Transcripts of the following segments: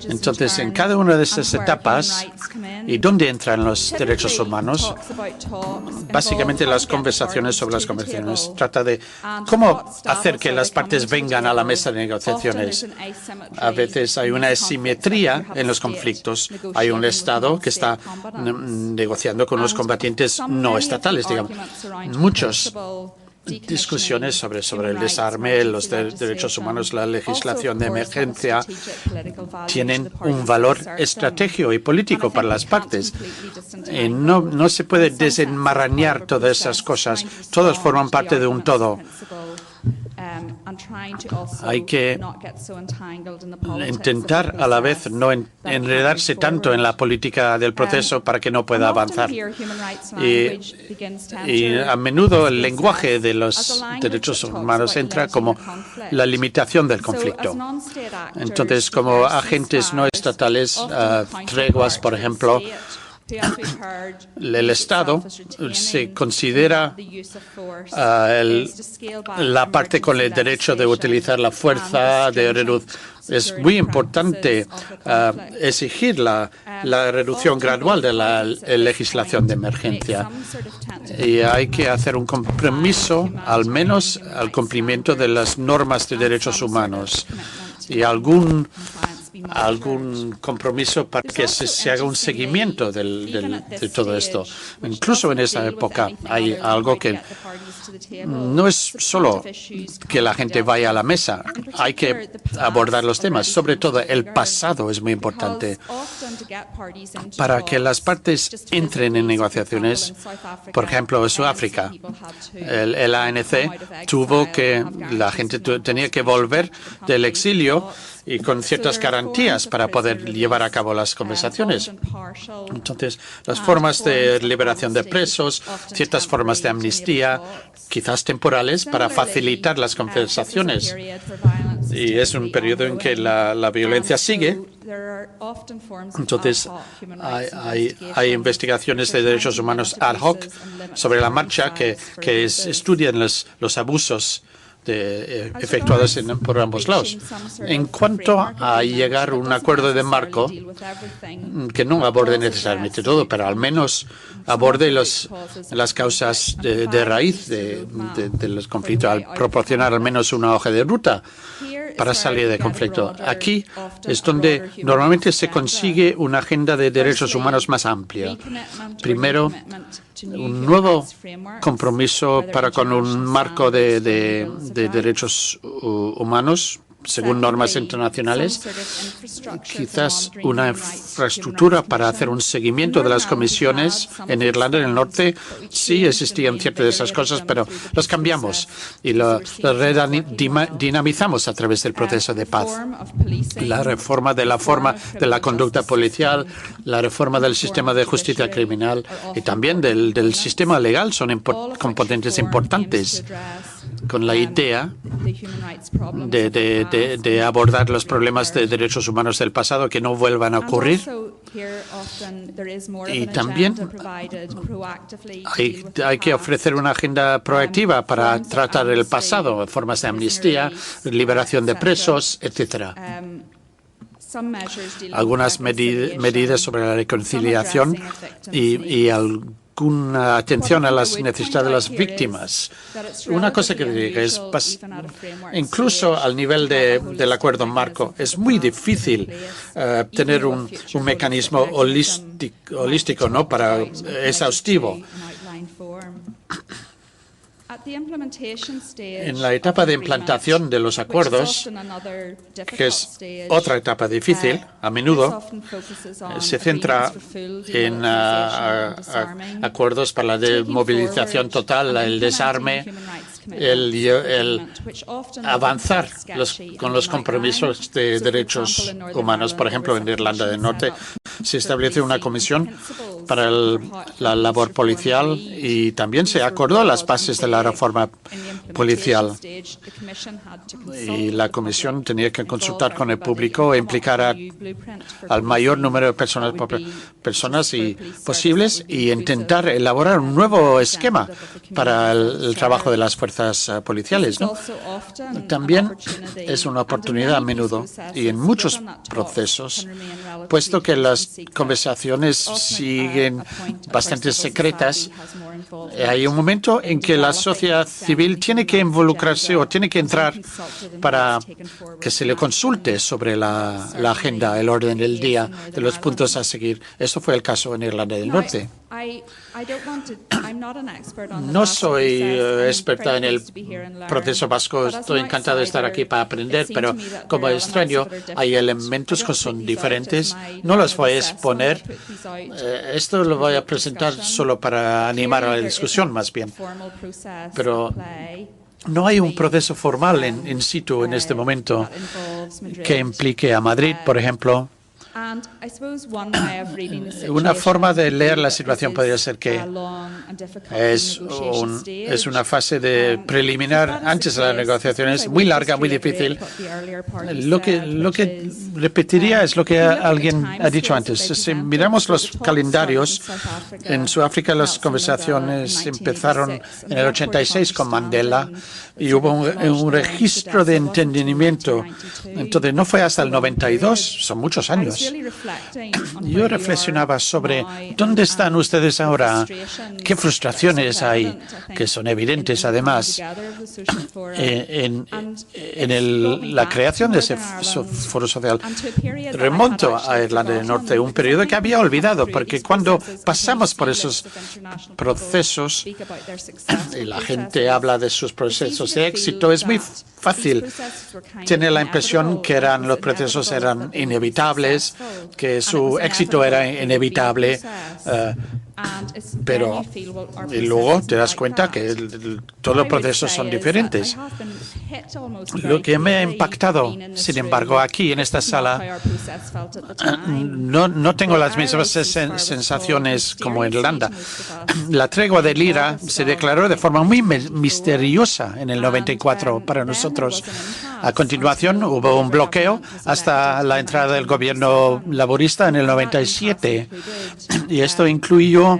Entonces, en cada una de estas etapas, ¿y dónde entran los derechos humanos? Básicamente, las conversaciones sobre las conversaciones. Trata de cómo hacer que las partes vengan a la mesa de negociaciones. A veces hay una asimetría en los conflictos. Hay un Estado que está negociando con los combatientes no estatales, digamos. Muchas discusiones sobre el desarme, los derechos humanos, la legislación de emergencia tienen un valor estratégico y político para las partes. No se puede desenmarañar todas esas cosas. Todos forman parte de un todo. Hay que intentar a la vez no enredarse tanto en la política del proceso para que no pueda avanzar. Y a menudo el lenguaje de los derechos humanos entra como la limitación del conflicto. Entonces, como agentes no estatales, treguas, por ejemplo, el Estado se considera la parte con el derecho de utilizar la fuerza, es muy importante exigir la reducción gradual de la legislación de emergencia. Y hay que hacer un compromiso, al menos al cumplimiento de las normas de derechos humanos y algún compromiso para que se haga un seguimiento de todo esto. Incluso en esa época hay algo que no es solo que la gente vaya a la mesa, hay que abordar los temas. Sobre todo el pasado es muy importante. Para que las partes entren en negociaciones, por ejemplo, en Sudáfrica, el ANC la gente tenía que volver del exilio y con ciertas garantías para poder llevar a cabo las conversaciones. Entonces, las formas de liberación de presos, ciertas formas de amnistía, quizás temporales, para facilitar las conversaciones. Y es un periodo en que la violencia sigue. Entonces, hay investigaciones de derechos humanos ad hoc sobre la marcha que estudian los abusos efectuados por ambos lados. En cuanto a llegar a un acuerdo de marco que no aborde necesariamente todo, pero al menos aborde las causas de raíz de los conflictos, al proporcionar al menos una hoja de ruta para salir del conflicto. Aquí es donde normalmente se consigue una agenda de derechos humanos más amplia. Primero, un nuevo compromiso con un marco de derechos humanos según normas internacionales, quizás una infraestructura para hacer un seguimiento de las comisiones. En Irlanda del Norte sí existían ciertas de esas cosas, pero las cambiamos y las redinamizamos a través del proceso de paz. La reforma de la conducta policial, la reforma del sistema de justicia criminal y también del sistema legal son componentes importantes, con la idea de abordar los problemas de derechos humanos del pasado que no vuelvan a ocurrir. Y también hay que ofrecer una agenda proactiva para tratar el pasado, formas de amnistía, liberación de presos, etcétera. Algunas medidas sobre la reconciliación y alguna atención a las necesidades de las víctimas. Una cosa que diga es, incluso al nivel del acuerdo marco, es muy difícil tener un mecanismo holístico, ¿no?, exhaustivo. En la etapa de implantación de los acuerdos, que es otra etapa difícil, a menudo se centra en acuerdos para la desmovilización total, el desarme, el avanzar con los compromisos de derechos humanos. Por ejemplo, en Irlanda del Norte se estableció una comisión para la labor policial y también se acordó las bases de la reforma policial. Y la comisión tenía que consultar con el público e implicar al mayor número de personas posibles y intentar elaborar un nuevo esquema para el trabajo de las fuerzas policiales, ¿no? También es una oportunidad a menudo y en muchos procesos, puesto que las conversaciones siguen bastante secretas, hay un momento en que la sociedad civil tiene que involucrarse o tiene que entrar para que se le consulte sobre la agenda, el orden del día, de los puntos a seguir. Eso fue el caso en Irlanda del Norte. No soy experta en el proceso vasco. Estoy encantada de estar aquí para aprender, pero como extraño hay elementos que son diferentes. No los voy a exponer. Esto lo voy a presentar solo para animar a la discusión, más bien. Pero no hay un proceso formal in situ en este momento que implique a Madrid, por ejemplo. Una forma de leer la situación podría ser que es una fase preliminar antes de las negociaciones, muy larga, muy difícil. Lo que repetiría es lo que alguien ha dicho antes. Si miramos los calendarios, en Sudáfrica las conversaciones empezaron en el 86 con Mandela y hubo un registro de entendimiento. Entonces, no fue hasta el 92, son muchos años. Yo reflexionaba sobre dónde están ustedes ahora, qué frustraciones hay, que son evidentes además, en la creación de ese foro social. Remonto a Irlanda del Norte, un periodo que había olvidado, porque cuando pasamos por esos procesos y la gente habla de sus procesos de éxito, es muy fácil tener la impresión que los procesos eran inevitables, que su éxito era inevitable, pero y luego te das cuenta que todos los procesos son diferentes. Lo que me ha impactado, sin embargo, aquí en esta sala, no tengo las mismas sensaciones como en Irlanda. La tregua de Lira se declaró de forma muy misteriosa en el 94 para nosotros. A continuación hubo un bloqueo hasta la entrada del gobierno laborista en el 97 y esto incluyó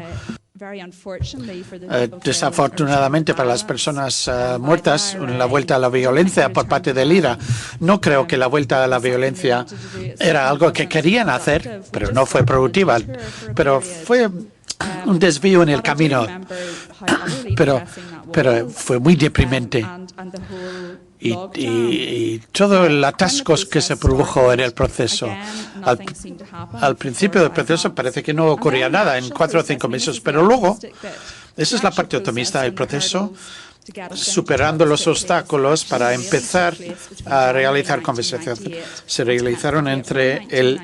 desafortunadamente para las personas muertas, la vuelta a la violencia por parte de Lira. No creo que la vuelta a la violencia era algo que querían hacer, pero no fue productiva. Pero fue un desvío en el camino. Pero fue muy deprimente. Y todo el atasco que se produjo en el proceso. Al principio del proceso parece que no ocurría nada en 4 o 5 meses, pero luego, esa es la parte optimista del proceso, superando los obstáculos para empezar a realizar conversaciones. Se realizaron entre el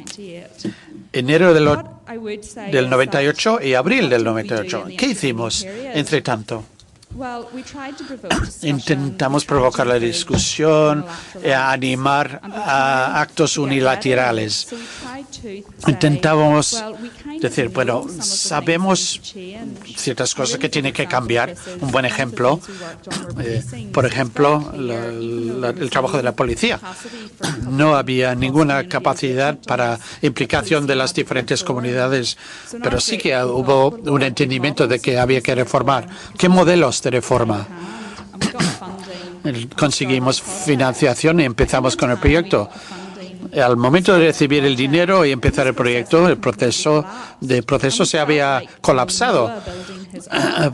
enero del 98 y abril del 98. ¿Qué hicimos entre tanto? Intentamos provocar la discusión, animar a actos unilaterales. Intentábamos decir, bueno, sabemos ciertas cosas que tienen que cambiar. Un buen ejemplo, por ejemplo, el trabajo de la policía. No había ninguna capacidad para implicación de las diferentes comunidades, pero sí que hubo un entendimiento de que había que reformar. ¿Qué modelos de reforma? Conseguimos financiación y empezamos con el proyecto. Al momento de recibir el dinero y empezar el proyecto, el proceso se había colapsado,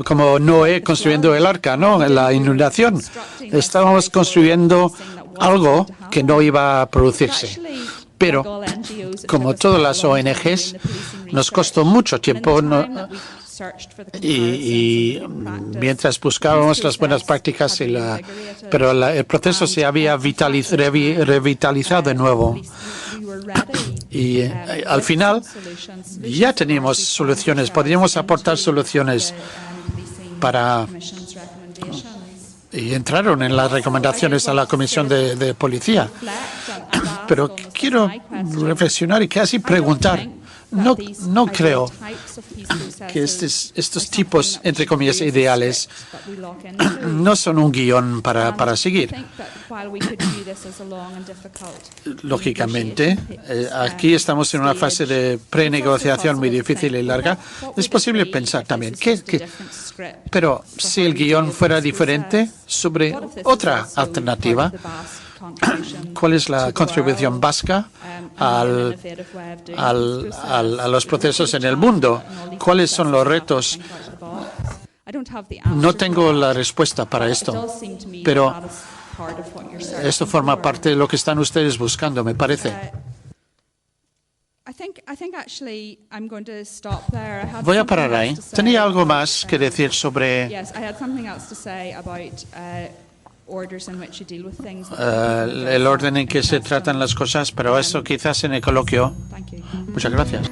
como Noé construyendo el arca, ¿no? En la inundación. Estábamos construyendo algo que no iba a producirse. Pero, como todas las ONGs, nos costó mucho tiempo y mientras buscábamos las buenas prácticas, pero el proceso se había revitalizado de nuevo. Y al final ya teníamos soluciones, podríamos aportar soluciones y entraron en las recomendaciones a la Comisión de Policía. Pero quiero reflexionar y casi preguntar, no creo que estos tipos, entre comillas, ideales no son un guión para seguir. Lógicamente, aquí estamos en una fase de prenegociación muy difícil y larga. Es posible pensar también pero si el guión fuera diferente sobre otra alternativa, ¿cuál es la contribución vasca a los procesos en el mundo? ¿Cuáles son los retos? No tengo la respuesta para esto, pero esto forma parte de lo que están ustedes buscando, me parece. Voy a parar ahí. Tenía algo más que decir sobre el orden en que se tratan las cosas, pero eso quizás en el coloquio. Muchas gracias.